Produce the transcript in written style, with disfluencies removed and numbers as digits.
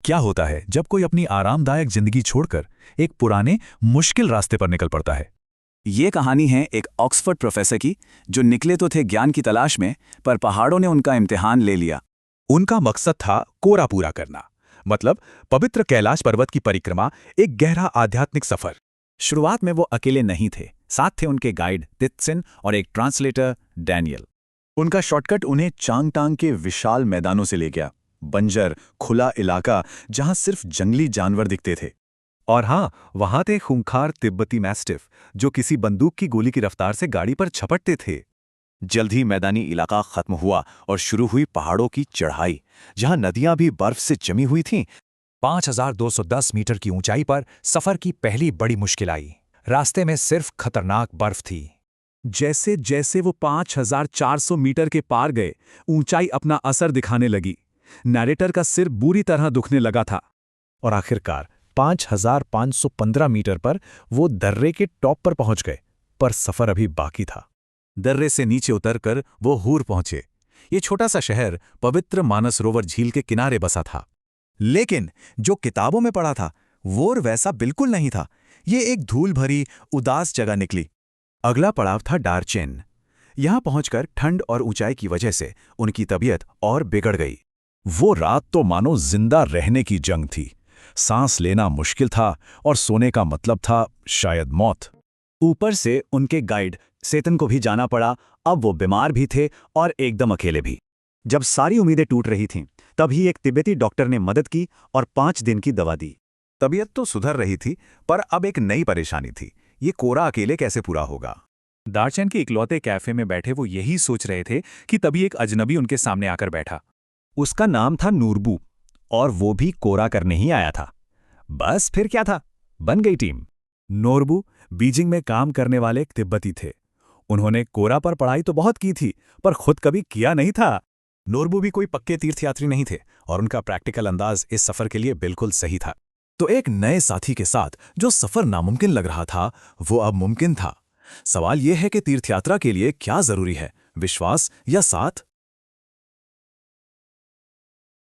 क्या होता है जब कोई अपनी आरामदायक जिंदगी छोड़कर एक पुराने मुश्किल रास्ते पर निकल पड़ता है। ये कहानी है एक ऑक्सफोर्ड प्रोफेसर की, जो निकले तो थे ज्ञान की तलाश में, पर पहाड़ों ने उनका इम्तिहान ले लिया। उनका मकसद था कोरा पूरा करना, मतलब पवित्र कैलाश पर्वत की परिक्रमा, एक गहरा आध्यात्मिक सफर। शुरुआत में वो अकेले नहीं थे, साथ थे उनके गाइड तित्सिन और एक ट्रांसलेटर डैनियल। उनका शॉर्टकट उन्हें चांगटांग के विशाल मैदानों से ले गया, बंजर खुला इलाका जहां सिर्फ जंगली जानवर दिखते थे। और हाँ, वहां थे खूंखार तिब्बती मैस्टिफ, जो किसी बंदूक की गोली की रफ्तार से गाड़ी पर झपटते थे। जल्द ही मैदानी इलाका खत्म हुआ और शुरू हुई पहाड़ों की चढ़ाई, जहां नदियां भी बर्फ से जमी हुई थीं। 5210 मीटर की ऊंचाई पर सफर की पहली बड़ी मुश्किल आई। रास्ते में सिर्फ खतरनाक बर्फ थी। जैसे जैसे वो 5400 मीटर के पार गए, ऊंचाई अपना असर दिखाने लगी। नैरेटर का सिर बुरी तरह दुखने लगा था। और आखिरकार 5515 मीटर पर वो दर्रे के टॉप पर पहुंच गए, पर सफर अभी बाकी था। दर्रे से नीचे उतरकर वो हूर पहुंचे। ये छोटा सा शहर पवित्र मानसरोवर झील के किनारे बसा था। लेकिन जो किताबों में पढ़ा था वो वैसा बिल्कुल नहीं था। ये एक धूल भरी उदास जगह निकली। अगला पड़ाव था डार्चेन। यहां पहुंचकर ठंड और ऊंचाई की वजह से उनकी तबीयत और बिगड़ गई। वो रात तो मानो जिंदा रहने की जंग थी। सांस लेना मुश्किल था और सोने का मतलब था शायद मौत। ऊपर से उनके गाइड सेतन को भी जाना पड़ा। अब वो बीमार भी थे और एकदम अकेले भी। जब सारी उम्मीदें टूट रही थीं, तभी एक तिब्बती डॉक्टर ने मदद की और 5 दिन की दवा दी। तबीयत तो सुधर रही थी, पर अब एक नई परेशानी थी। ये कोरा अकेले कैसे पूरा होगा? दार्चेन के इकलौते कैफे में बैठे वो यही सोच रहे थे कि तभी एक अजनबी उनके सामने आकर बैठा। उसका नाम था नूरबू, और वो भी कोरा करने ही आया था। बस फिर क्या था, बन गई टीम। नोरबू बीजिंग में काम करने वाले एक तिब्बती थे। उन्होंने कोरा पर पढ़ाई तो बहुत की थी, पर खुद कभी किया नहीं था। नोरबू भी कोई पक्के तीर्थयात्री नहीं थे, और उनका प्रैक्टिकल अंदाज इस सफर के लिए बिल्कुल सही था। तो एक नए साथी के साथ जो सफर नामुमकिन लग रहा था, वो अब मुमकिन था। सवाल यह है कि तीर्थयात्रा के लिए क्या जरूरी है, विश्वास या साथ?